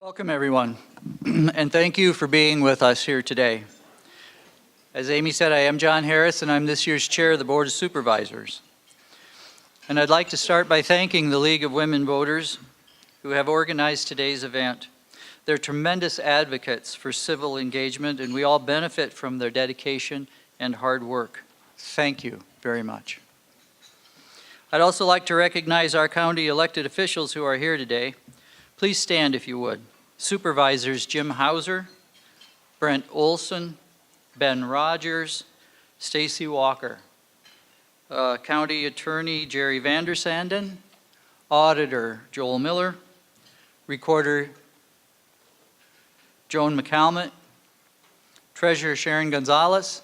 Welcome, everyone, and thank you for being with us here today. As Amy said, I am John Harris, and I'm this year's chair of the Board of Supervisors. And I'd like to start by thanking the League of Women Voters who have organized today's event. They're tremendous advocates for civil engagement, and we all benefit from their dedication and hard work. Thank you very much. I'd also like to recognize our county elected officials who are here today. Please stand if you would. Supervisors Jim Hauser, Brent Olson, Ben Rogers, Stacy Walker, County Attorney Jerry Vandersanden, Auditor Joel Miller, Recorder Joan McCalmont, Treasurer Sharon Gonzalez,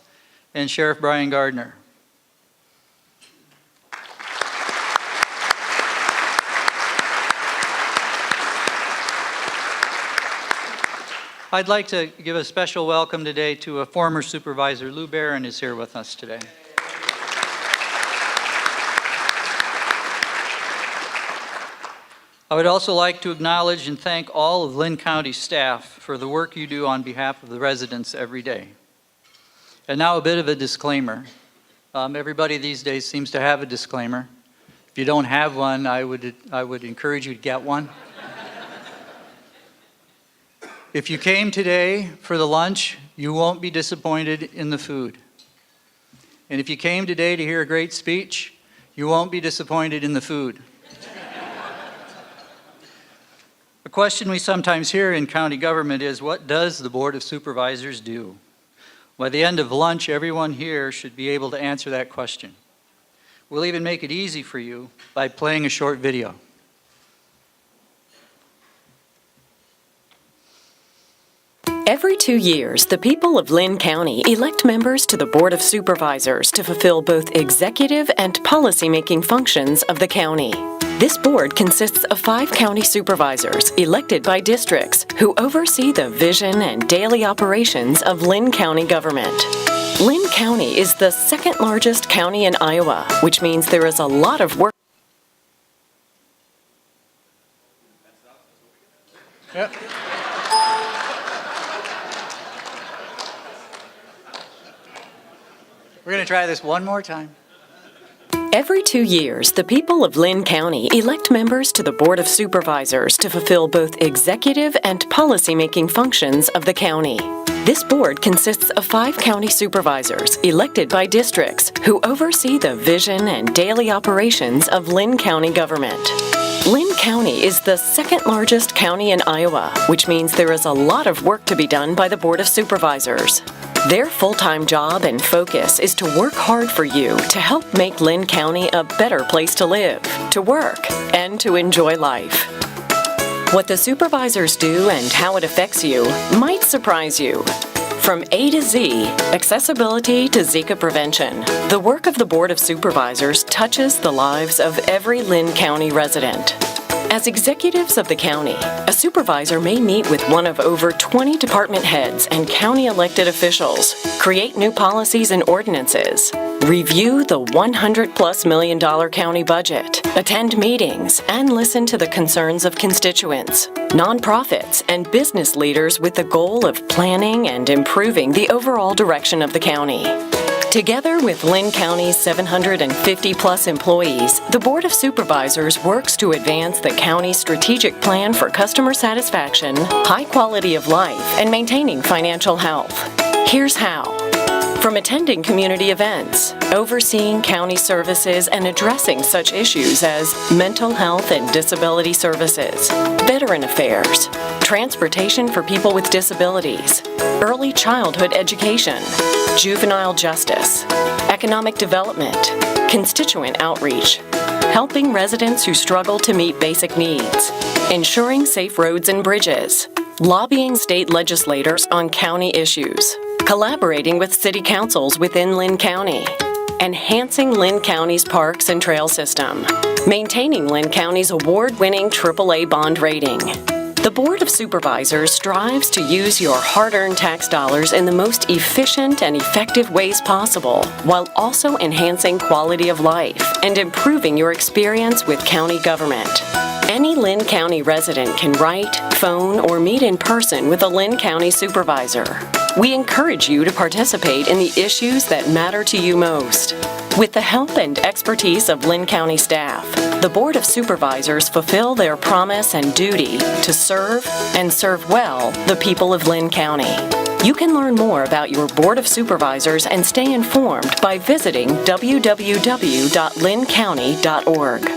and Sheriff Brian Gardner. I'd like to give a special welcome today to a former supervisor. Lou Barron is here with us today. I would also like to acknowledge and thank all of Linn County staff for the work you do on behalf of the residents every day. And now a bit of a disclaimer. Everybody these days seems to have a disclaimer. If you don't have one, I would encourage you to get one. If you came today for the lunch, you won't be disappointed in the food. And if you came today to hear a great speech, you won't be disappointed in the food. A question we sometimes hear in county government is, what does the Board of Supervisors do? By the end of lunch, everyone here should be able to answer that question. We'll even make it easy for you by playing a short video. Every 2 years, the people of Linn County elect members to the Board of Supervisors to fulfill both executive and policymaking functions of the county. This board consists of 5 county supervisors elected by districts who oversee the vision and daily operations of Linn County government. Linn County is the second largest county in Iowa, which means there is a lot of work. Yep. We're going to try this one more time. Every 2 years, the people of Linn County elect members to the Board of Supervisors to fulfill both executive and policymaking functions of the county. This board consists of 5 county supervisors elected by districts who oversee the vision and daily operations of Linn County government. Linn County is the second largest county in Iowa, which means there is a lot of work to be done by the Board of Supervisors. Their full-time job and focus is to work hard for you to help make Linn County a better place to live, to work, and to enjoy life. What the supervisors do and how it affects you might surprise you. From A to Z, accessibility to Zika prevention, the work of the Board of Supervisors touches the lives of every Linn County resident. As executives of the county, a supervisor may meet with one of over 20 department heads and county elected officials, create new policies and ordinances, review the $100+ million county budget, attend meetings, and listen to the concerns of constituents, nonprofits, and business leaders with the goal of planning and improving the overall direction of the county. Together with Linn County's 750+ employees, the Board of Supervisors works to advance the county's strategic plan for customer satisfaction, high quality of life, and maintaining financial health. Here's how. From attending community events, overseeing county services and addressing such issues as mental health and disability services, veteran affairs, transportation for people with disabilities, early childhood education, juvenile justice, economic development, constituent outreach, helping residents who struggle to meet basic needs, ensuring safe roads and bridges, lobbying state legislators on county issues, collaborating with city councils within Linn County, enhancing Linn County's parks and trail system, maintaining Linn County's award-winning AAA bond rating. The Board of Supervisors strives to use your hard-earned tax dollars in the most efficient and effective ways possible, while also enhancing quality of life and improving your experience with county government. Any Linn County resident can write, phone, or meet in person with a Linn County supervisor. We encourage you to participate in the issues that matter to you most. With the help and expertise of Linn County staff, the Board of Supervisors fulfill their promise and duty to serve and serve well the people of Linn County. You can learn more about your Board of Supervisors and stay informed by visiting www.linncounty.org.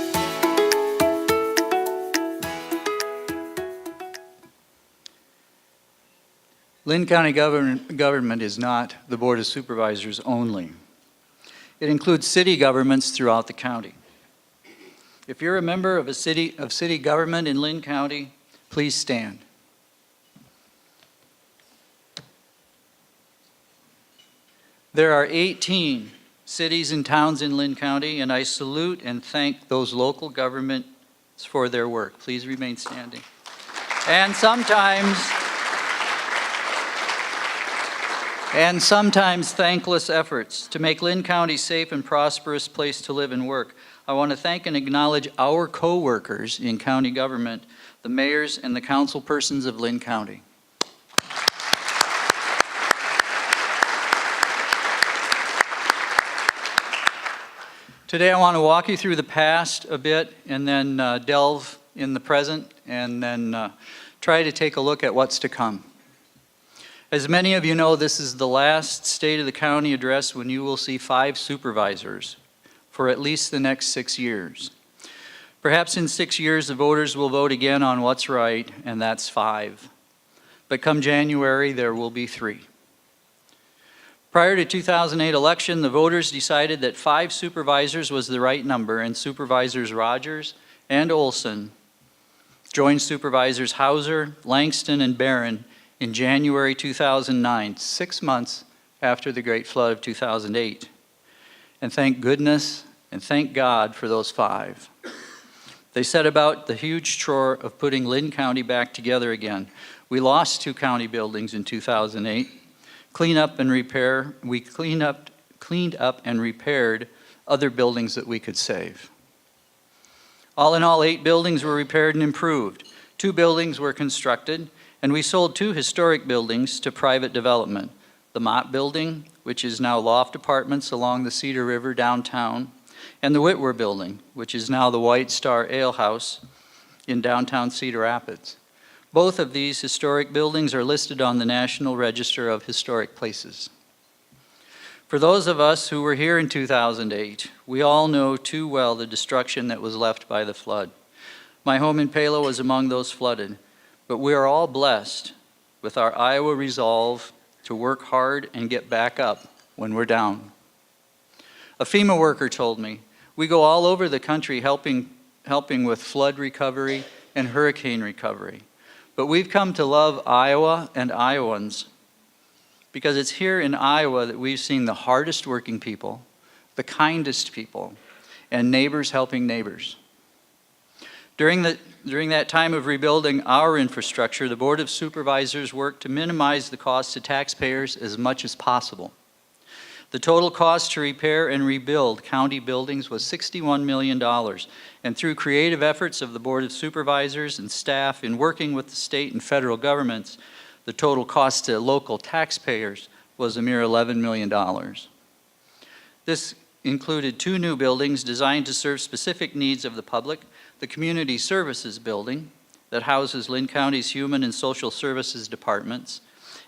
Linn County government is not the Board of Supervisors only. It includes city governments throughout the county. If you're a member of city government in Linn County, please stand. There are 18 cities and towns in Linn County, and I salute and thank those local governments for their work. Please remain standing. And sometimes thankless efforts to make Linn County a safe and prosperous place to live and work. I want to thank and acknowledge our co-workers in county government, the mayors and the council persons of Linn County. Today I want to walk you through the past a bit and then delve in the present and then try to take a look at what's to come. As many of you know, this is the last State of the County address when you will see 5 supervisors for at least the next 6 years. Perhaps in 6 years the voters will vote again on what's right, and that's 5. But come January, there will be 3. Prior to 2008 election, the voters decided that 5 supervisors was the right number, and Supervisors Rogers and Olson joined Supervisors Hauser, Langston, and Barron in January 2009, 6 months after the Great Flood of 2008. And thank goodness and thank God for those 5. They set about the huge chore of putting Linn County back together again. We lost 2 county buildings in 2008. We cleaned up and repaired other buildings that we could save. All in all, 8 buildings were repaired and improved. 2 buildings were constructed, and we sold 2 historic buildings to private development. The Mott Building, which is now loft apartments along the Cedar River downtown, and the Whitwer Building, which is now the White Star Ale House in downtown Cedar Rapids. Both of these historic buildings are listed on the National Register of Historic Places. For those of us who were here in 2008, we all know too well the destruction that was left by the flood. My home in Palo was among those flooded. But we are all blessed with our Iowa resolve to work hard and get back up when we're down. A FEMA worker told me, we go all over the country helping with flood recovery and hurricane recovery. But we've come to love Iowa and Iowans because it's here in Iowa that we've seen the hardest working people, the kindest people, and neighbors helping neighbors. During that time of rebuilding our infrastructure, the Board of Supervisors worked to minimize the cost to taxpayers as much as possible. The total cost to repair and rebuild county buildings was $61 million, and through creative efforts of the Board of Supervisors and staff in working with the state and federal governments, the total cost to local taxpayers was a mere $11 million. This included 2 new buildings designed to serve specific needs of the public: the Community Services Building that houses Linn County's Human and Social Services departments,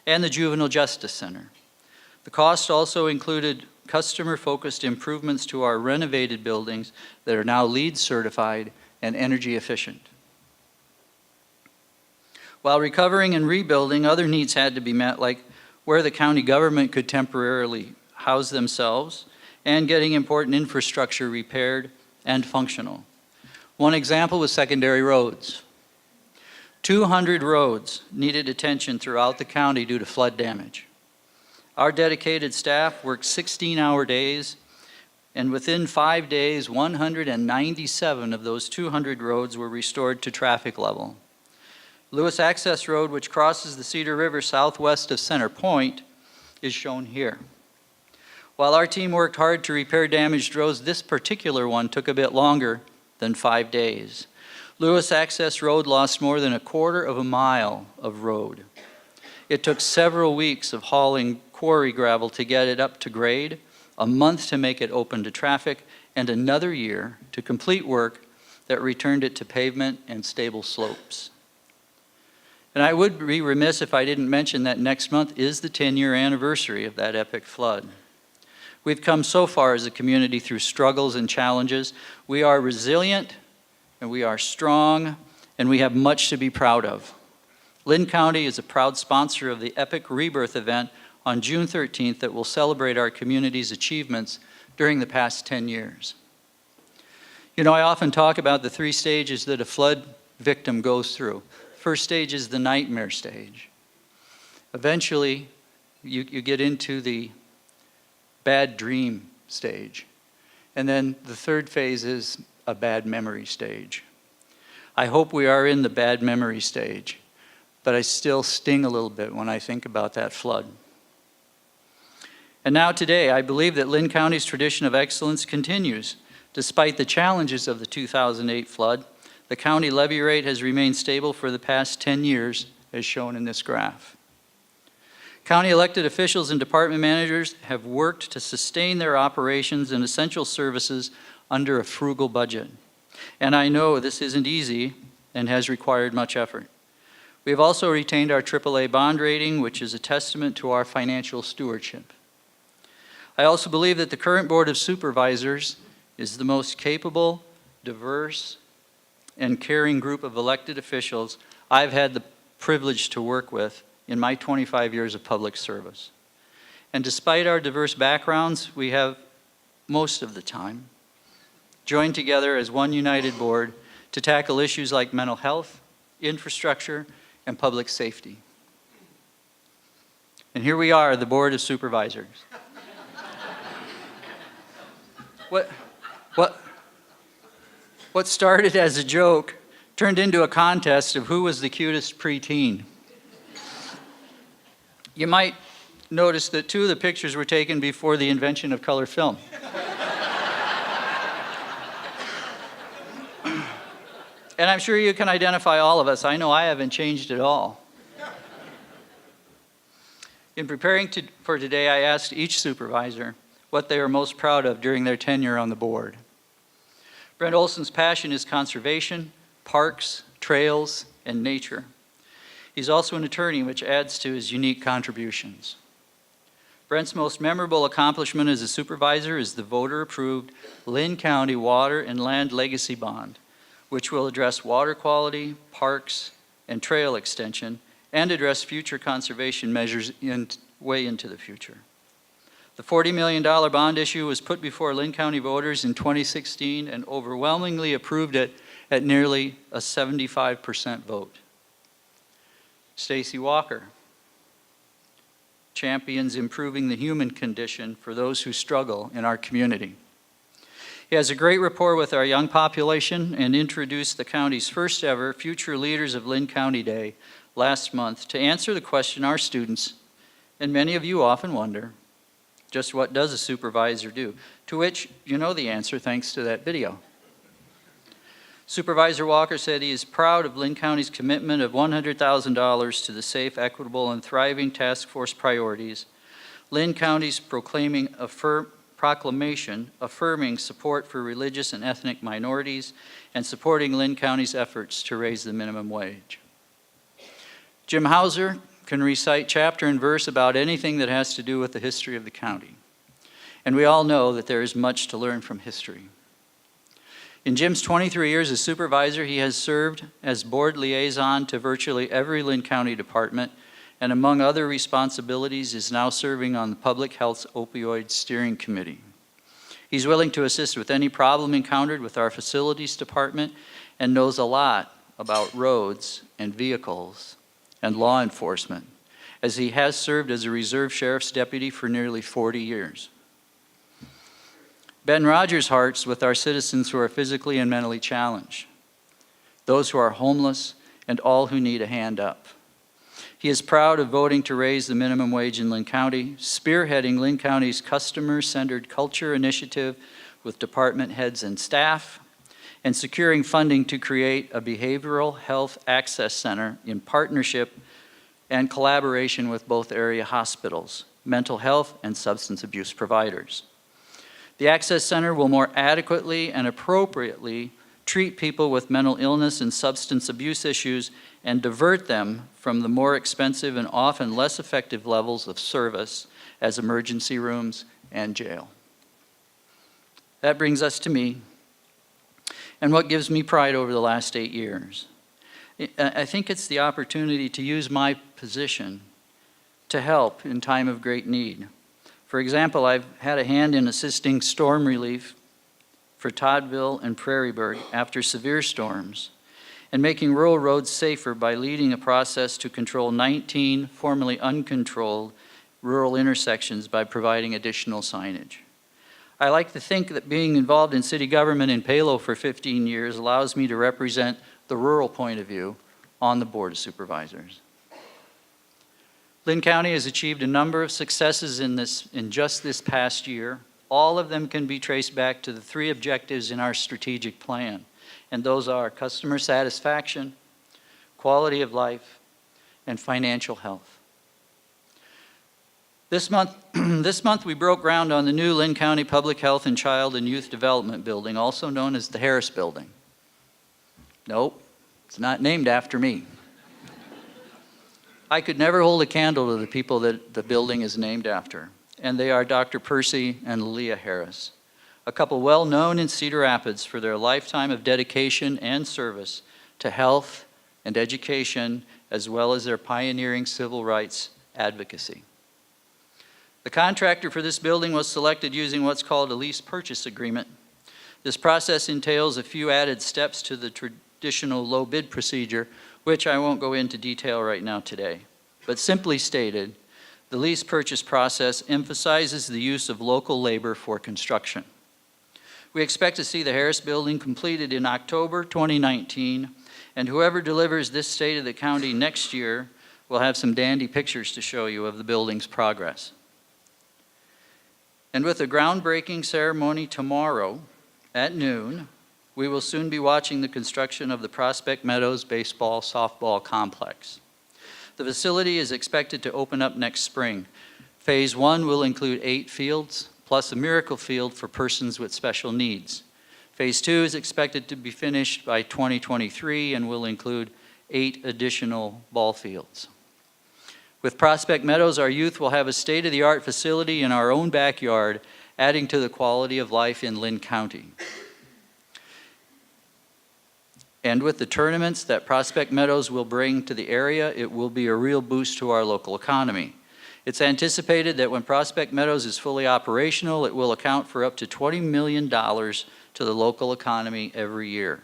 and the Juvenile Justice Center. The cost also included customer-focused improvements to our renovated buildings that are now LEED certified and energy efficient. While recovering and rebuilding, other needs had to be met, like where the county government could temporarily house themselves and getting important infrastructure repaired and functional. One example was secondary roads. 200 roads needed attention throughout the county due to flood damage. Our dedicated staff worked 16-hour days, and within 5 days, 197 of those 200 roads were restored to traffic level. Lewes Access Road, which crosses the Cedar River southwest of Center Point, is shown here. While our team worked hard to repair damaged roads, this particular one took a bit longer than 5 days. Lewes Access Road lost more than 1/4 of a mile of road. It took several weeks of hauling quarry gravel to get it up to grade, a month to make it open to traffic, and another year to complete work that returned it to pavement and stable slopes. And I would be remiss if I didn't mention that next month is the 10-year anniversary of that epic flood. We've come so far as a community through struggles and challenges. We are resilient, and we are strong, and we have much to be proud of. Linn County is a proud sponsor of the Epic Rebirth event on June 13th that will celebrate our community's achievements during the past 10 years. You know, I often talk about the 3 stages that a flood victim goes through. First stage is the nightmare stage. Eventually, you get into the bad dream stage. And then the third phase is a bad memory stage. I hope we are in the bad memory stage, but I still sting a little bit when I think about that flood. And now today, I believe that Linn County's tradition of excellence continues. Despite the challenges of the 2008 flood, the county levy rate has remained stable for the past 10 years, as shown in this graph. County elected officials and department managers have worked to sustain their operations and essential services under a frugal budget. And I know this isn't easy and has required much effort. We have also retained our AAA bond rating, which is a testament to our financial stewardship. I also believe that the current Board of Supervisors is the most capable, diverse, and caring group of elected officials I've had the privilege to work with in my 25 years of public service. And despite our diverse backgrounds, we have, most of the time, joined together as one united board to tackle issues like mental health, infrastructure, and public safety. And here we are, the Board of Supervisors. What started as a joke turned into a contest of who was the cutest preteen. You might notice that 2 of the pictures were taken before the invention of color film. And I'm sure you can identify all of us. I know I haven't changed at all. In preparing for today, I asked each supervisor what they are most proud of during their tenure on the board. Brent Olson's passion is conservation, parks, trails, and nature. He's also an attorney, which adds to his unique contributions. Brent's most memorable accomplishment as a supervisor is the voter-approved Linn County Water and Land Legacy Bond, which will address water quality, parks, and trail extension, and address future conservation measures way into the future. The $40 million bond issue was put before Linn County voters in 2016 and overwhelmingly approved it at nearly a 75% vote. Stacy Walker champions improving the human condition for those who struggle in our community. He has a great rapport with our young population and introduced the county's first ever Future Leaders of Linn County Day last month to answer the question our students, and many of you often wonder, just what does a supervisor do? To which you know the answer thanks to that video. Supervisor Walker said he is proud of Linn County's commitment of $100,000 to the safe, equitable, and thriving task force priorities, Linn County's proclamation affirming support for religious and ethnic minorities, and supporting Linn County's efforts to raise the minimum wage. Jim Hauser can recite chapter and verse about anything that has to do with the history of the county. And we all know that there is much to learn from history. In Jim's 23 years as supervisor, he has served as board liaison to virtually every Linn County department, and among other responsibilities is now serving on the Public Health's Opioid Steering Committee. He's willing to assist with any problem encountered with our facilities department and knows a lot about roads and vehicles and law enforcement, as he has served as a reserve sheriff's deputy for nearly 40 years. Ben Rogers hearts with our citizens who are physically and mentally challenged, those who are homeless, and all who need a hand up. He is proud of voting to raise the minimum wage in Linn County, spearheading Linn County's customer-centered culture initiative with department heads and staff, and securing funding to create a behavioral health access center in partnership and collaboration with both area hospitals, mental health, and substance abuse providers. The Access Center will more adequately and appropriately treat people with mental illness and substance abuse issues and divert them from the more expensive and often less effective levels of service as emergency rooms and jail. That brings us to me and what gives me pride over the last 8 years. I think it's the opportunity to use my position to help in time of great need. For example, I've had a hand in assisting storm relief for Toddville and Prairieburg after severe storms, and making rural roads safer by leading a process to control 19 formerly uncontrolled rural intersections by providing additional signage. I like to think that being involved in city government in Palo for 15 years allows me to represent the rural point of view on the Board of Supervisors. Linn County has achieved a number of successes in just this past year. All of them can be traced back to the 3 objectives in our strategic plan, and those are customer satisfaction, quality of life, and financial health. This month we broke ground on the new Linn County Public Health and Child and Youth Development Building, also known as the Harris Building. Nope, it's not named after me. I could never hold a candle to the people that the building is named after, and they are Dr. Percy and Leah Harris, a couple well known in Cedar Rapids for their lifetime of dedication and service to health and education, as well as their pioneering civil rights advocacy. The contractor for this building was selected using what's called a lease purchase agreement. This process entails a few added steps to the traditional low bid procedure, which I won't go into detail right now today. But simply stated, the lease purchase process emphasizes the use of local labor for construction. We expect to see the Harris Building completed in October 2019, and whoever delivers this state of the county next year will have some dandy pictures to show you of the building's progress. And with the groundbreaking ceremony tomorrow at noon, we will soon be watching the construction of the Prospect Meadows Baseball Softball Complex. The facility is expected to open up next spring. Phase 1 will include 8 fields, plus a miracle field for persons with special needs. Phase 2 is expected to be finished by 2023 and will include 8 additional ball fields. With Prospect Meadows, our youth will have a state-of-the-art facility in our own backyard, adding to the quality of life in Linn County. And with the tournaments that Prospect Meadows will bring to the area, it will be a real boost to our local economy. It's anticipated that when Prospect Meadows is fully operational, it will account for up to $20 million to the local economy every year.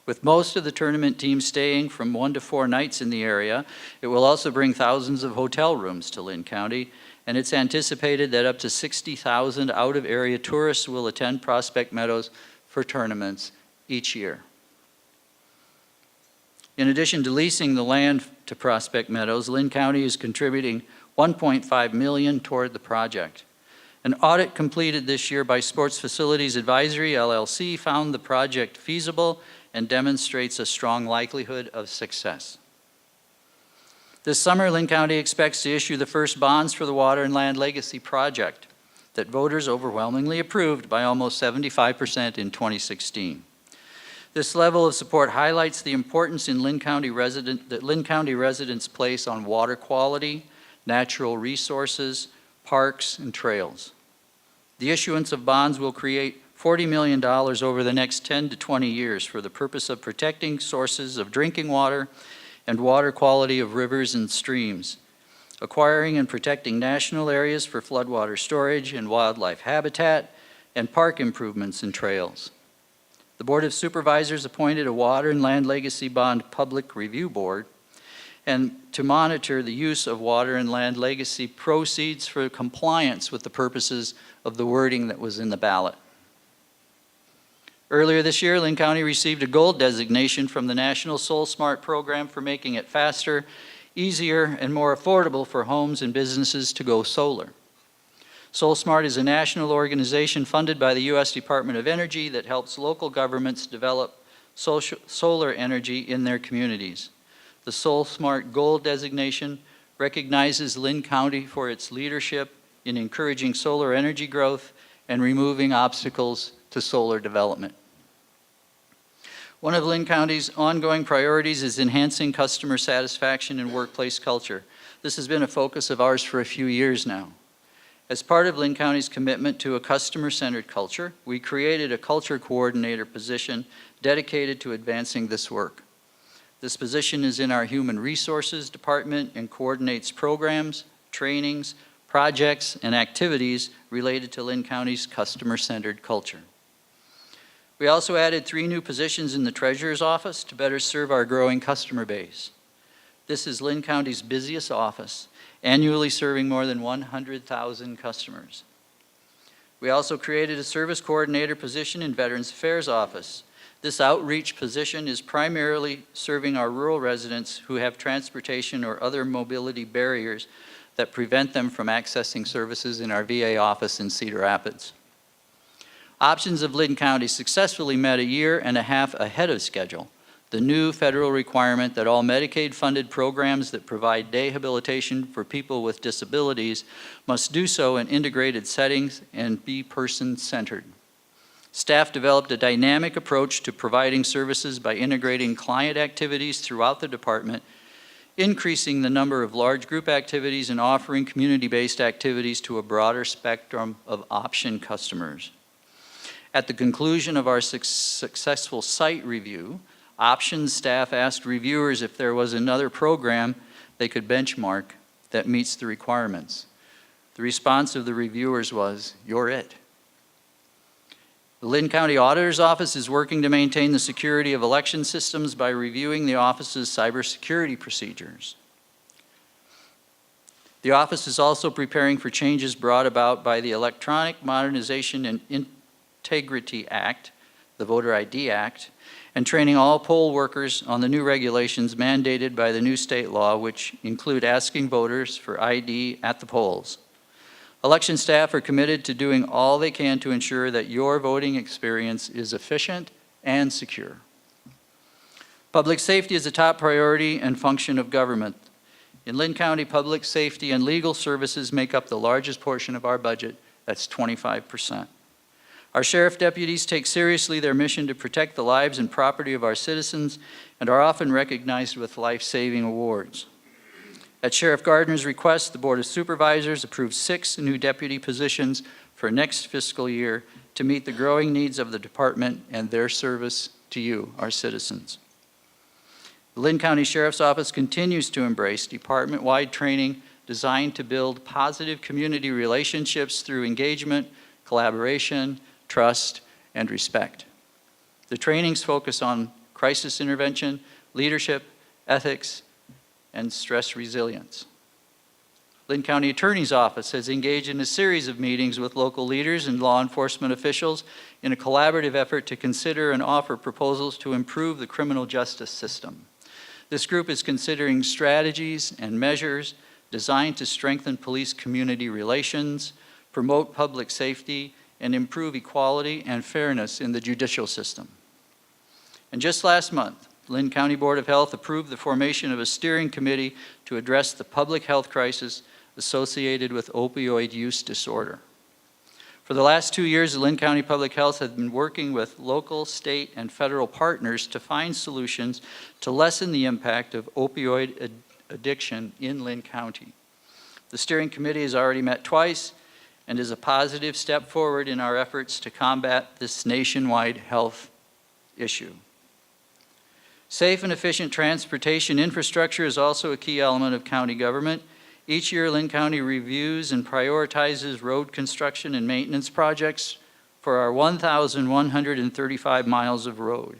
With most of the tournament teams staying from 1 to 4 nights in the area, it will also bring thousands of hotel rooms to Linn County, and it's anticipated that up to 60,000 out-of-area tourists will attend Prospect Meadows for tournaments each year. In addition to leasing the land to Prospect Meadows, Linn County is contributing $1.5 million toward the project. An audit completed this year by Sports Facilities Advisory, LLC, found the project feasible and demonstrates a strong likelihood of success. This summer, Linn County expects to issue the first bonds for the Water and Land Legacy Project that voters overwhelmingly approved by almost 75% in 2016. This level of support highlights the importance that Linn County residents place on water quality, natural resources, parks, and trails. The issuance of bonds will create $40 million over the next 10 to 20 years for the purpose of protecting sources of drinking water and water quality of rivers and streams, acquiring and protecting national areas for floodwater storage and wildlife habitat, and park improvements and trails. The Board of Supervisors appointed a Water and Land Legacy Bond Public Review Board and to monitor the use of water and land legacy proceeds for compliance with the purposes of the wording that was in the ballot. Earlier this year, Linn County received a gold designation from the National Soul Smart program for making it faster, easier, and more affordable for homes and businesses to go solar. SoulSmart is a national organization funded by the U.S. Department of Energy that helps local governments develop solar energy in their communities. The SoulSmart Gold designation recognizes Linn County for its leadership in encouraging solar energy growth and removing obstacles to solar development. One of Linn County's ongoing priorities is enhancing customer satisfaction and workplace culture. This has been a focus of ours for a few years now. As part of Linn County's commitment to a customer-centered culture, we created a culture coordinator position dedicated to advancing this work. This position is in our Human Resources Department and coordinates programs, trainings, projects, and activities related to Linn County's customer-centered culture. We also added 3 new positions in the Treasurer's Office to better serve our growing customer base. This is Linn County's busiest office, annually serving more than 100,000 customers. We also created a service coordinator position in Veterans Affairs Office. This outreach position is primarily serving our rural residents who have transportation or other mobility barriers that prevent them from accessing services in our VA office in Cedar Rapids. Options of Linn County successfully met a year and a half ahead of schedule the new federal requirement that all Medicaid-funded programs that provide day habilitation for people with disabilities must do so in integrated settings and be person-centered. Staff developed a dynamic approach to providing services by integrating client activities throughout the department, increasing the number of large group activities and offering community-based activities to a broader spectrum of option customers. At the conclusion of our successful site review, Options staff asked reviewers if there was another program they could benchmark that meets the requirements. The response of the reviewers was, "You're it." The Linn County Auditor's Office is working to maintain the security of election systems by reviewing the office's cybersecurity procedures. The office is also preparing for changes brought about by the Electronic Modernization and Integrity Act, the Voter ID Act, and training all poll workers on the new regulations mandated by the new state law, which include asking voters for ID at the polls. Election staff are committed to doing all they can to ensure that your voting experience is efficient and secure. Public safety is a top priority and function of government. In Linn County, public safety and legal services make up the largest portion of our budget. That's 25%. Our sheriff deputies take seriously their mission to protect the lives and property of our citizens and are often recognized with life-saving awards. At Sheriff Gardner's request, the Board of Supervisors approved 6 new deputy positions for next fiscal year to meet the growing needs of the department and their service to you, our citizens. The Linn County Sheriff's Office continues to embrace department-wide training designed to build positive community relationships through engagement, collaboration, trust, and respect. The trainings focus on crisis intervention, leadership, ethics, and stress resilience. Linn County Attorney's Office has engaged in a series of meetings with local leaders and law enforcement officials in a collaborative effort to consider and offer proposals to improve the criminal justice system. This group is considering strategies and measures designed to strengthen police-community relations, promote public safety, and improve equality and fairness in the judicial system. And just last month, Linn County Board of Health approved the formation of a steering committee to address the public health crisis associated with opioid use disorder. For the last 2 years, the Linn County Public Health has been working with local, state, and federal partners to find solutions to lessen the impact of opioid addiction in Linn County. The steering committee has already met twice and is a positive step forward in our efforts to combat this nationwide health issue. Safe and efficient transportation infrastructure is also a key element of county government. Each year, Linn County reviews and prioritizes road construction and maintenance projects for our 1,135 miles of road.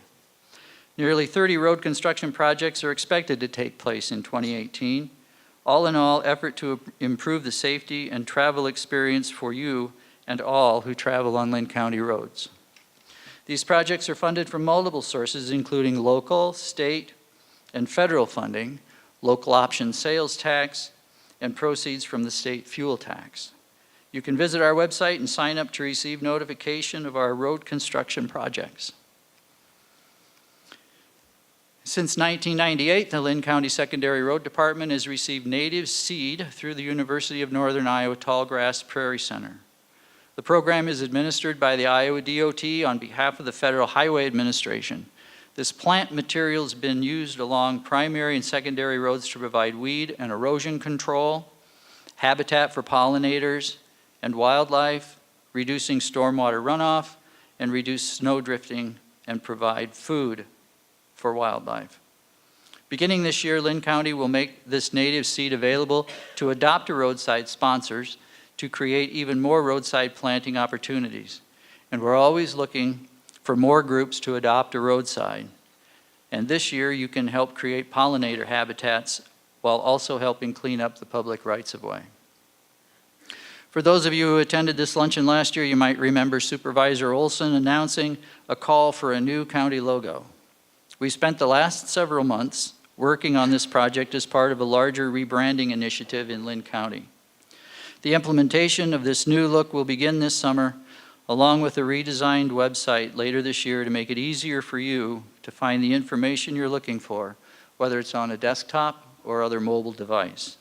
Nearly 30 road construction projects are expected to take place in 2018. All in all, effort to improve the safety and travel experience for you and all who travel on Linn County roads. These projects are funded from multiple sources, including local, state, and federal funding, local option sales tax, and proceeds from the state fuel tax. You can visit our website and sign up to receive notification of our road construction projects. Since 1998, the Linn County Secondary Road Department has received native seed through the University of Northern Iowa Tallgrass Prairie Center. The program is administered by the Iowa DOT on behalf of the Federal Highway Administration. This plant material has been used along primary and secondary roads to provide weed and erosion control, habitat for pollinators and wildlife, reducing stormwater runoff, and reduce snow drifting, and provide food for wildlife. Beginning this year, Linn County will make this native seed available to adopter roadside sponsors to create even more roadside planting opportunities. And we're always looking for more groups to adopt a roadside. And this year, you can help create pollinator habitats while also helping clean up the public rights-of-way. For those of you who attended this luncheon last year, you might remember Supervisor Olson announcing a call for a new county logo. We spent the last several months working on this project as part of a larger rebranding initiative in Linn County. The implementation of this new look will begin this summer, along with a redesigned website later this year to make it easier for you to find the information you're looking for, whether it's on a desktop or other mobile device.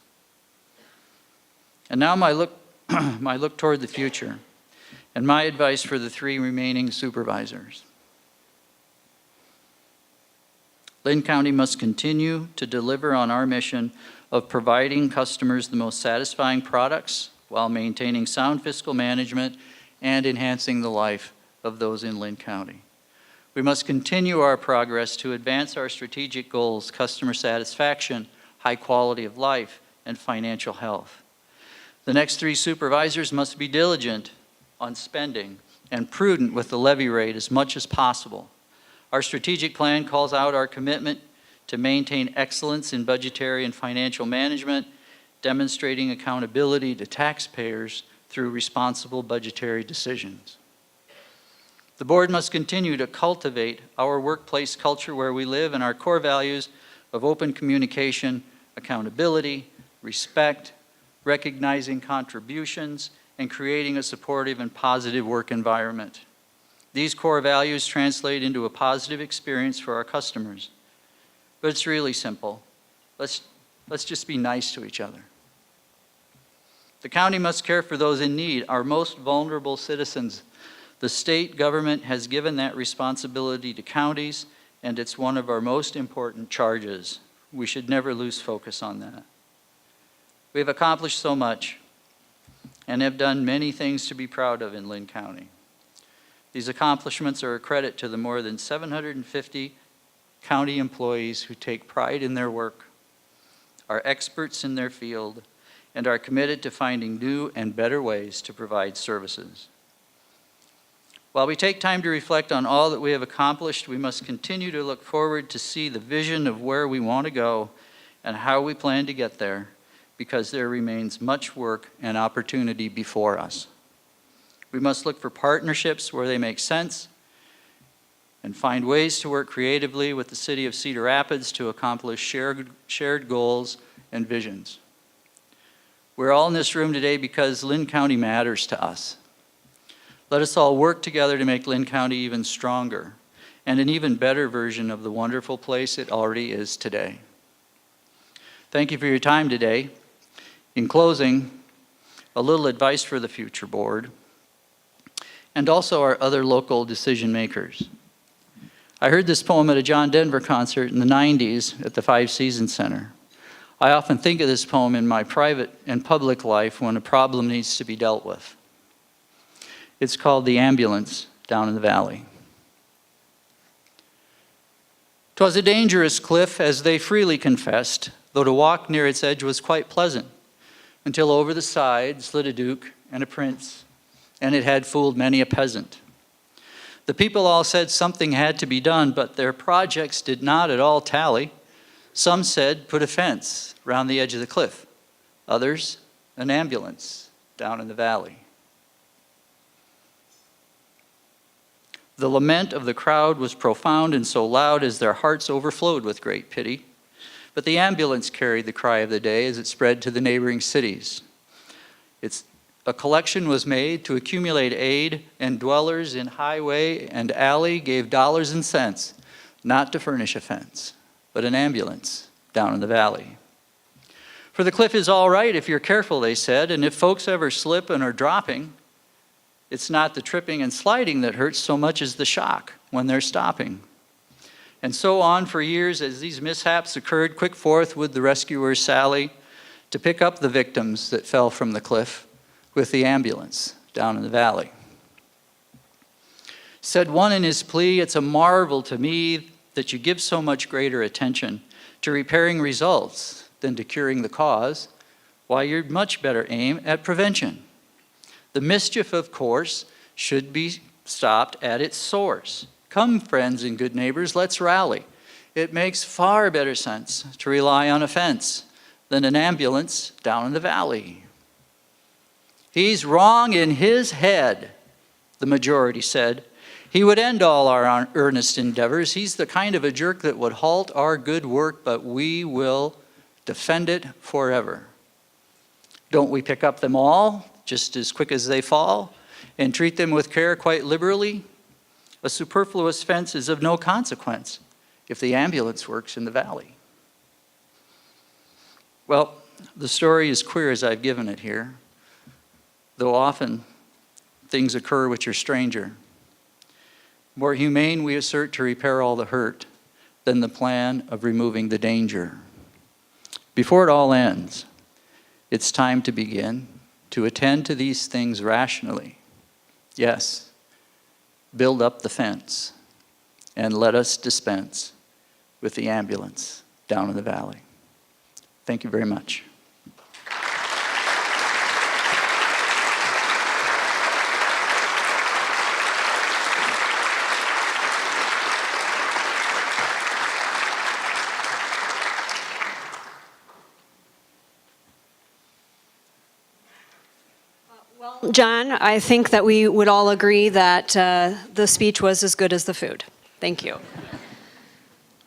And now my look toward the future, and my advice for the 3 remaining supervisors. Linn County must continue to deliver on our mission of providing customers the most satisfying products while maintaining sound fiscal management and enhancing the life of those in Linn County. We must continue our progress to advance our strategic goals: customer satisfaction, high quality of life, and financial health. The next 3 supervisors must be diligent on spending and prudent with the levy rate as much as possible. Our strategic plan calls out our commitment to maintain excellence in budgetary and financial management, demonstrating accountability to taxpayers through responsible budgetary decisions. The board must continue to cultivate our workplace culture where we live and our core values of open communication, accountability, respect, recognizing contributions, and creating a supportive and positive work environment. These core values translate into a positive experience for our customers. But it's really simple. Let's just be nice to each other. The county must care for those in need, our most vulnerable citizens. The state government has given that responsibility to counties, and it's one of our most important charges. We should never lose focus on that. We have accomplished so much and have done many things to be proud of in Linn County. These accomplishments are a credit to the more than 750 county employees who take pride in their work, are experts in their field, and are committed to finding new and better ways to provide services. While we take time to reflect on all that we have accomplished, we must continue to look forward to see the vision of where we want to go and how we plan to get there, because there remains much work and opportunity before us. We must look for partnerships where they make sense and find ways to work creatively with the city of Cedar Rapids to accomplish shared goals and visions. We're all in this room today because Linn County matters to us. Let us all work together to make Linn County even stronger and an even better version of the wonderful place it already is today. Thank you for your time today. In closing, a little advice for the future board and also our other local decision makers. I heard this poem at a John Denver concert in the 90s at the Five Seasons Center. I often think of this poem in my private and public life when a problem needs to be dealt with. It's called The Ambulance Down in the Valley. 'Twas a dangerous cliff, as they freely confessed, though to walk near its edge was quite pleasant, until over the side slid a duke and a prince, and it had fooled many a peasant. The people all said something had to be done, but their projects did not at all tally. Some said, put a fence round the edge of the cliff. Others, an ambulance down in the valley. The lament of the crowd was profound and so loud as their hearts overflowed with great pity. But the ambulance carried the cry of the day as it spread to the neighboring cities. A collection was made to accumulate aid, and dwellers in highway and alley gave dollars and cents, not to furnish a fence, but an ambulance down in the valley. For the cliff is all right if you're careful, they said, and if folks ever slip and are dropping, it's not the tripping and sliding that hurts so much as the shock when they're stopping. And so on for years as these mishaps occurred, quick forth would the rescuers sally to pick up the victims that fell from the cliff with the ambulance down in the valley. Said one in his plea, "It's a marvel to me that you give so much greater attention to repairing results than to curing the cause. Why, you'd much better aim at prevention. The mischief, of course, should be stopped at its source. Come, friends and good neighbors, let's rally. It makes far better sense to rely on a fence than an ambulance down in the valley." "He's wrong in his head," the majority said. "He would end all our earnest endeavors. He's the kind of a jerk that would halt our good work, but we will defend it forever. Don't we pick up them all just as quick as they fall and treat them with care quite liberally? A superfluous fence is of no consequence if the ambulance works in the valley." Well, the story is queer as I've given it here, though often things occur which are stranger. More humane, we assert, to repair all the hurt than the plan of removing the danger. Before it all ends, it's time to begin to attend to these things rationally. Yes, build up the fence and let us dispense with the ambulance down in the valley. Thank you very much. John, I think that we would all agree that the speech was as good as the food. Thank you.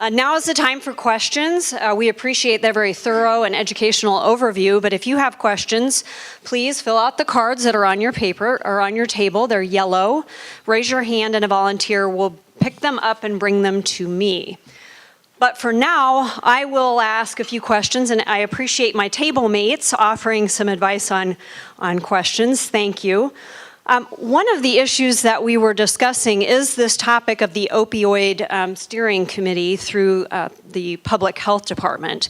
Now is the time for questions. We appreciate that very thorough and educational overview, but if you have questions, please fill out the cards that are on your paper or on your table. They're yellow. Raise your hand and a volunteer will pick them up and bring them to me. But for now, I will ask a few questions, and I appreciate my table mates offering some advice on questions. Thank you. One of the issues that we were discussing is this topic of the opioid steering committee through the Public Health Department.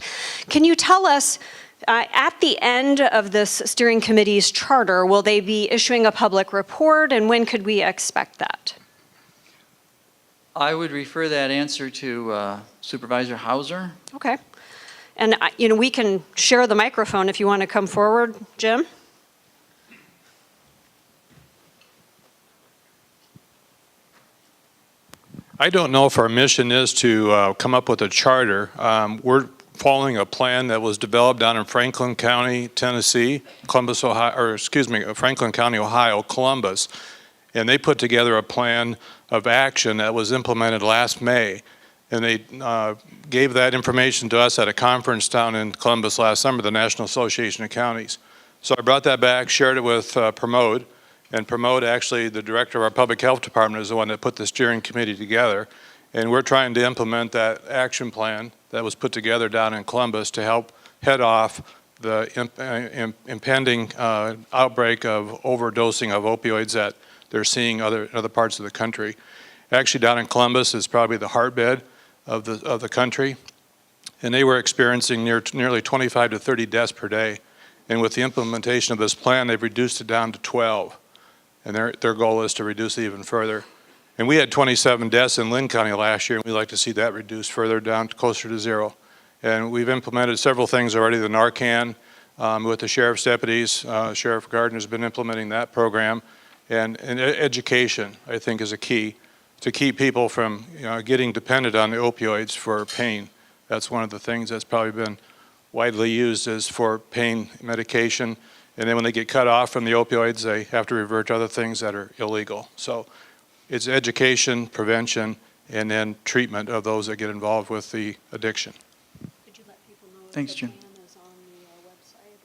Can you tell us, at the end of this steering committee's charter, will they be issuing a public report, and when could we expect that? I would refer that answer to Supervisor Hauser. Okay. And we can share the microphone if you want to come forward, Jim. I don't know if our mission is to come up with a charter. We're following a plan that was developed down in Franklin County, Tennessee, Franklin County, Ohio, Columbus. And they put together a plan of action that was implemented last May. And they gave that information to us at a conference down in Columbus last summer, the National Association of Counties. So I brought that back, shared it with Pramod. And Pramod, actually, the director of our Public Health Department, is the one that put the steering committee together. And we're trying to implement that action plan that was put together down in Columbus to help head off the impending outbreak of overdosing of opioids that they're seeing in other parts of the country. Actually, down in Columbus is probably the heartbed of the country, and they were experiencing nearly 25 to 30 deaths per day. And with the implementation of this plan, they've reduced it down to 12, and their goal is to reduce it even further. And we had 27 deaths in Linn County last year, and we'd like to see that reduced further down closer to 0. And we've implemented several things already. The Narcan with the sheriff's deputies, Sheriff Gardner's been implementing that program. And education, I think, is a key to keep people from getting dependent on the opioids for pain. That's one of the things that's probably been widely used is for pain medication. And then when they get cut off from the opioids, they have to revert to other things that are illegal. So it's education, prevention, and then treatment of those that get involved with the addiction. Could you let people know Thanks, if Jim. the plan is on the website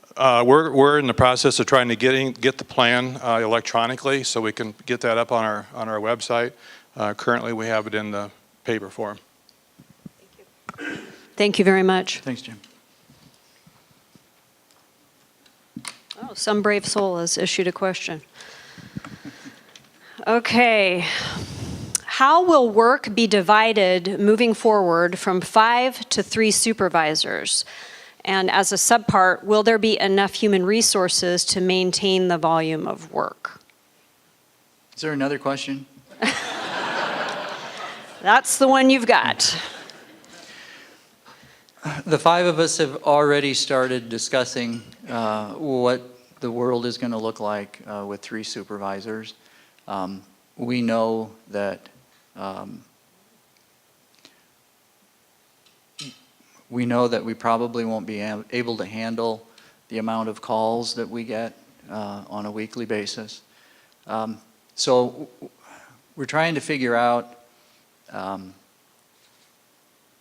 or We're in the process of trying to get the plan electronically so we can get that up on our website. Currently, we have it in the paper form. Thank you very much. Thanks, Jim. Oh, some brave soul has issued a question. Okay. How will work be divided moving forward from 5 to 3 supervisors? And as a subpart, will there be enough human resources to maintain the volume of work? Is there another question? That's the one you've got. The 5 of us have already started discussing what the world is going to look like with 3 supervisors. We know that we probably won't be able to handle the amount of calls that we get on a weekly basis. So we're trying to figure out,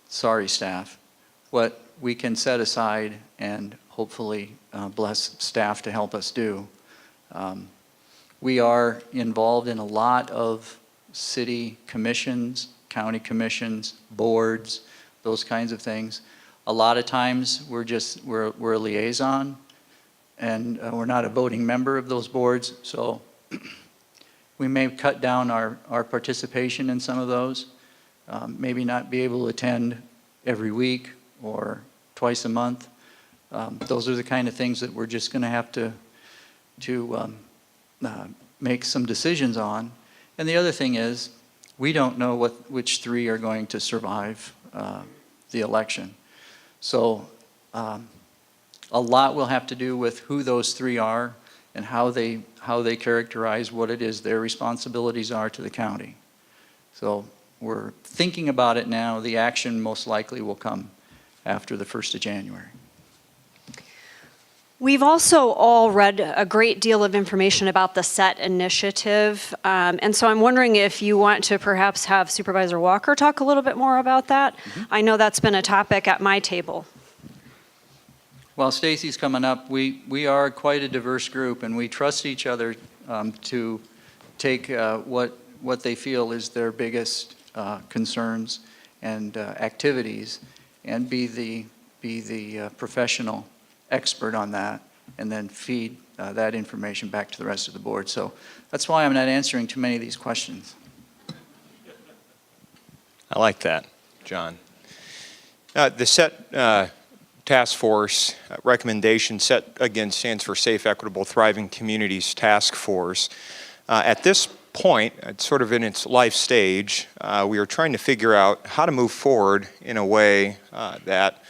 sorry staff, what we can set aside and hopefully bless staff to help us do. We are involved in a lot of city commissions, county commissions, boards, those kinds of things. A lot of times we're a liaison, and we're not a voting member of those boards, so we may cut down our participation in some of those, maybe not be able to attend every week or twice a month. Those are the kind of things that we're just going to have to make some decisions on. And the other thing is, we don't know which 3 are going to survive the election. So a lot will have to do with who those 3 are and how they characterize what it is their responsibilities are to the county. So we're thinking about it now. The action most likely will come after the 1st of January. We've also all read a great deal of information about the SET initiative, and so I'm wondering if you want to perhaps have Supervisor Walker talk a little bit more about that. Mm-hmm. I know that's been a topic at my table. While Stacy's coming up, we are quite a diverse group, and we trust each other to take what they feel is their biggest concerns and activities, and be the professional expert on that, and then feed that information back to the rest of the board. So that's why I'm not answering too many of these questions. I like that, John. The SET Task Force recommendation, SET again stands for Safe, Equitable, Thriving Communities Task Force. At this point, it's sort of in its life stage, we are trying to figure out how to move forward in a way that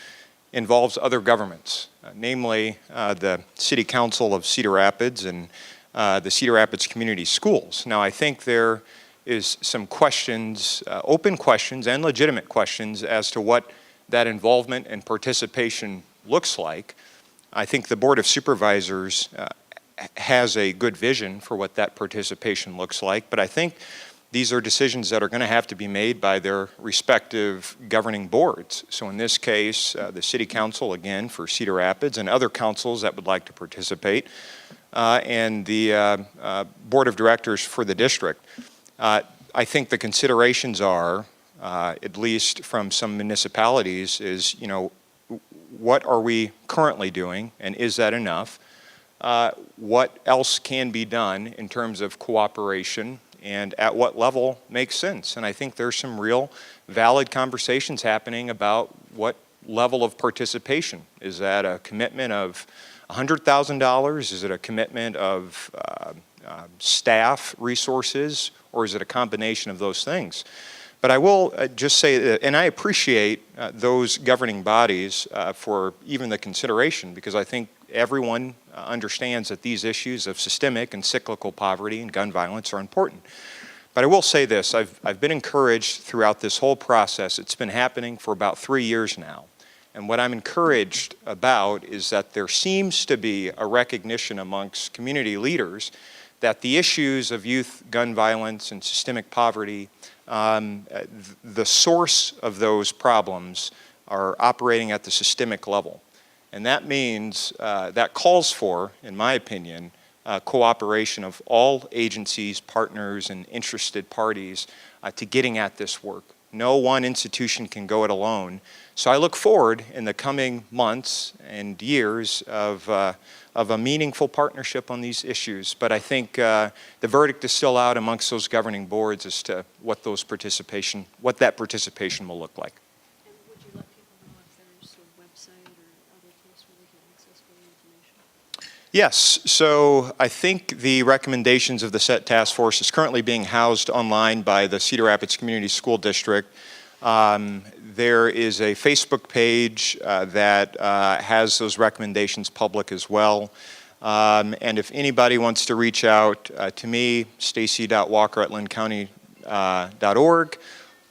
involves other governments, namely the City Council of Cedar Rapids and the Cedar Rapids Community Schools. Now, I think there is some questions, open questions and legitimate questions as to what that involvement and participation looks like. I think the Board of Supervisors has a good vision for what that participation looks like, but I think these are decisions that are going to have to be made by their respective governing boards. So in this case, the City Council, again, for Cedar Rapids, and other councils that would like to participate, and the Board of Directors for the district. I think the considerations are, at least from some municipalities, is, what are we currently doing, and is that enough? What else can be done in terms of cooperation, and at what level makes sense? And I think there's some real valid conversations happening about what level of participation. Is that a commitment of $100,000? Is it a commitment of staff resources? Or is it a combination of those things? But I will just say that, and I appreciate those governing bodies for even the consideration, because I think everyone understands that these issues of systemic and cyclical poverty and gun violence are important. But I will say this, I've been encouraged throughout this whole process. It's been happening for about 3 years now. And what I'm encouraged about is that there seems to be a recognition amongst community leaders that the issues of youth gun violence and systemic poverty, the source of those problems are operating at the systemic level. And that means, that calls for, in my opinion, cooperation of all agencies, partners, and interested parties to getting at this work. No one institution can go it alone. So I look forward in the coming months and years of a meaningful partnership on these issues. But I think the verdict is still out amongst those governing boards as to what that participation will look like. And would you let people know if there's a website or other place where they can access further information? Yes, so I think the recommendations of the SET task force is currently being housed online by the Cedar Rapids Community School District. There is a Facebook page that has those recommendations public as well. And if anybody wants to reach out to me, stacy.walker@linncounty.org,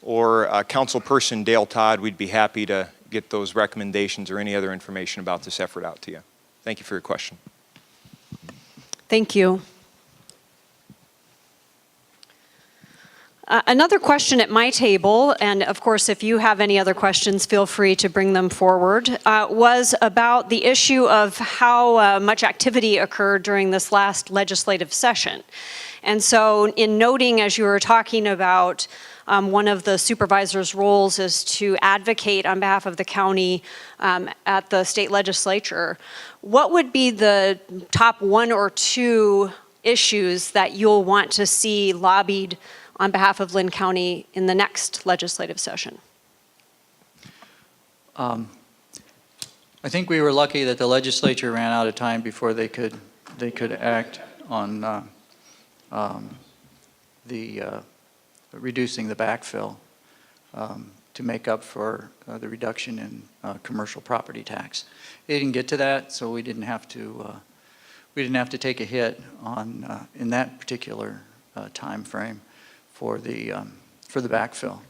or councilperson Dale Todd, we'd be happy to get those recommendations or any other information about this effort out to you. Thank you for your question. Thank you. Another question at my table, and of course if you have any other questions, feel free to bring them forward, was about the issue of how much activity occurred during this last legislative session. And so in noting, as you were talking about, one of the supervisor's roles is to advocate on behalf of the county at the state legislature. What would be the top 1 or 2 issues that you'll want to see lobbied on behalf of Linn County in the next legislative session? I think we were lucky that the legislature ran out of time before they could act on reducing the backfill to make up for the reduction in commercial property tax. They didn't get to that, so we didn't have to take a hit on in that particular time frame for the backfill.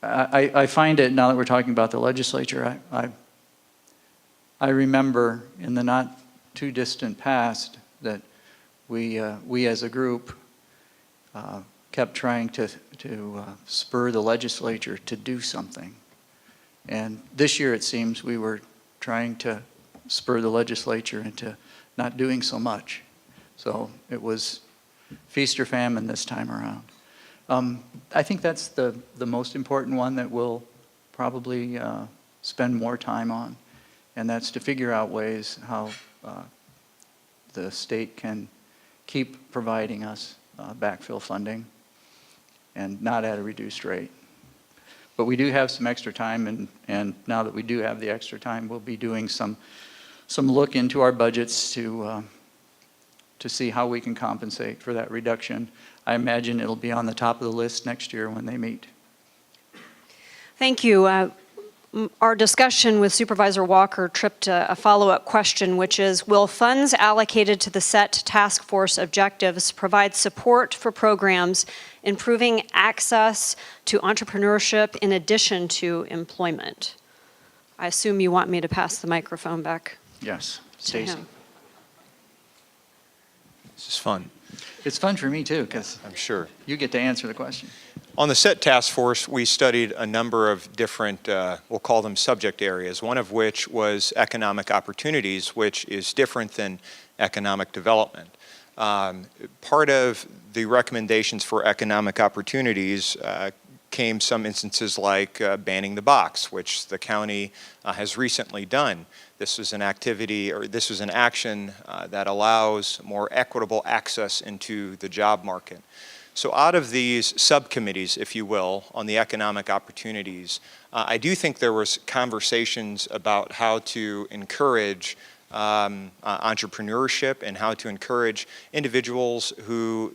I find it, now that we're talking about the legislature, I remember in the not too distant past that we as a group kept trying to spur the legislature to do something. And this year it seems we were trying to spur the legislature into not doing so much. So it was feast or famine this time around. I think that's the most important one that we'll probably spend more time on, and that's to figure out ways how the state can keep providing us backfill funding and not at a reduced rate. But we do have some extra time, and now that we do have the extra time, we'll be doing some look into our budgets to see how we can compensate for that reduction. I imagine it'll be on the top of the list next year when they meet. Thank you. Our discussion with Supervisor Walker tripped a follow-up question, which is, will funds allocated to the SET task force objectives provide support for programs improving access to entrepreneurship in addition to employment? I assume you want me to pass the microphone back. Yes, to Stacy. him. This is fun. It's fun for me too, because I'm sure. you get to answer the question. On the SET task force, we studied a number of different, we'll call them subject areas, one of which was economic opportunities, which is different than economic development. Part of the recommendations for economic opportunities came some instances like banning the box, which the county has recently done. This was an activity, or this was an action that allows more equitable access into the job market. So out of these subcommittees, if you will, on the economic opportunities, I do think there was conversations about how to encourage entrepreneurship and how to encourage individuals who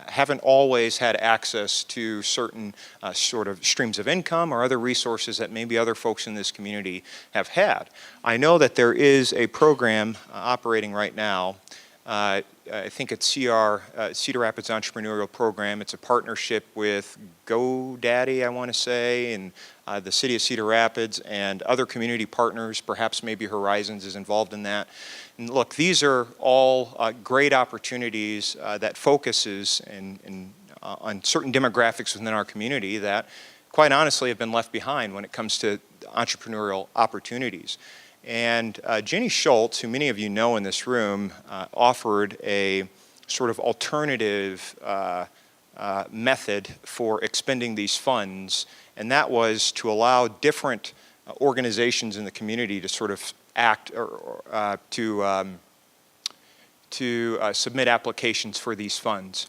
haven't always had access to certain sort of streams of income or other resources that maybe other folks in this community have had. I know that there is a program operating right now. I think it's Cedar Rapids Entrepreneurial Program. It's a partnership with GoDaddy, I want to say, and the city of Cedar Rapids and other community partners. Perhaps maybe Horizons is involved in that. And look, these are all great opportunities that focuses on certain demographics within our community that, quite honestly, have been left behind when it comes to entrepreneurial opportunities. And Jenny Schultz, who many of you know in this room, offered a sort of alternative method for expending these funds, and that was to allow different organizations in the community to sort of act or to submit applications for these funds,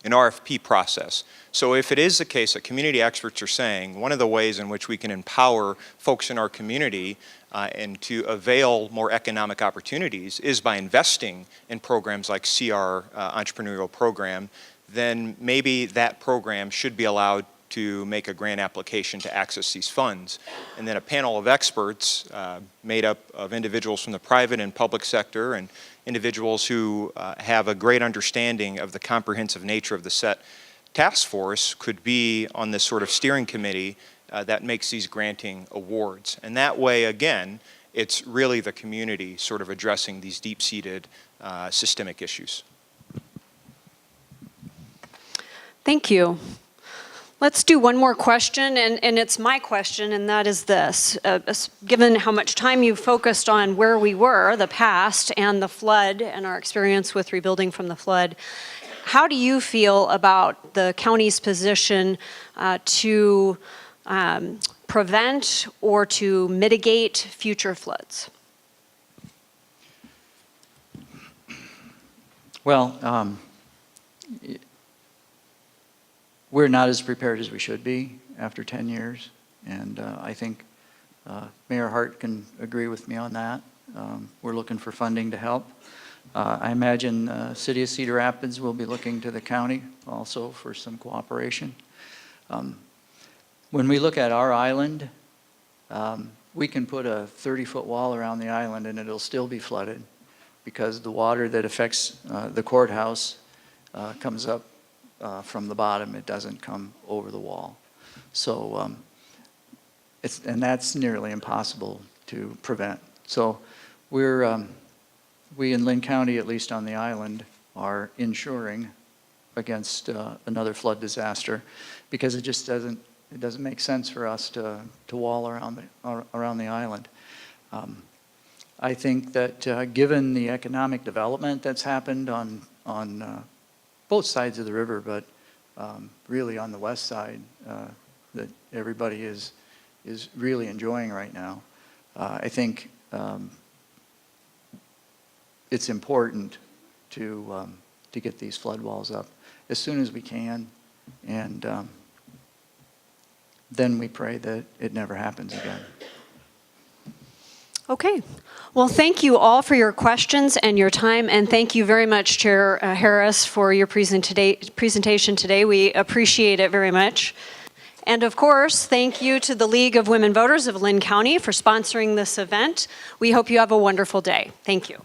an RFP process. So if it is the case that community experts are saying one of the ways in which we can empower folks in our community and to avail more economic opportunities is by investing in programs like CR Entrepreneurial Program, then maybe that program should be allowed to make a grant application to access these funds. And then a panel of experts made up of individuals from the private and public sector and individuals who have a great understanding of the comprehensive nature of the SET task force could be on this sort of steering committee that makes these granting awards. And that way, again, it's really the community sort of addressing these deep-seated systemic issues. Thank you. Let's do one more question, and it's my question, and that is this. Given how much time you've focused on where we were, the past, and the flood, and our experience with rebuilding from the flood, how do you feel about the county's position to prevent or to mitigate future floods? Well, we're not as prepared as we should be after 10 years, and I think Mayor Hart can agree with me on that. We're looking for funding to help. I imagine City of Cedar Rapids will be looking to the county also for some cooperation. When we look at our island, we can put a 30-foot wall around the island and it'll still be flooded because the water that affects the courthouse comes up from the bottom. It doesn't come over the wall. So and that's nearly impossible to prevent. So we in Linn County, at least on the island, are insuring against another flood disaster because it just doesn't make sense for us to wall around the island. I think that given the economic development that's happened on both sides of the river, but really on the west side that everybody is really enjoying right now. I think it's important to get these flood walls up as soon as we can, and then we pray that it never happens again. Okay. Well, thank you all for your questions and your time, and thank you very much, Chair Harris, for your presentation today. We appreciate it very much. And of course, thank you to the League of Women Voters of Linn County for sponsoring this event. We hope you have a wonderful day. Thank you.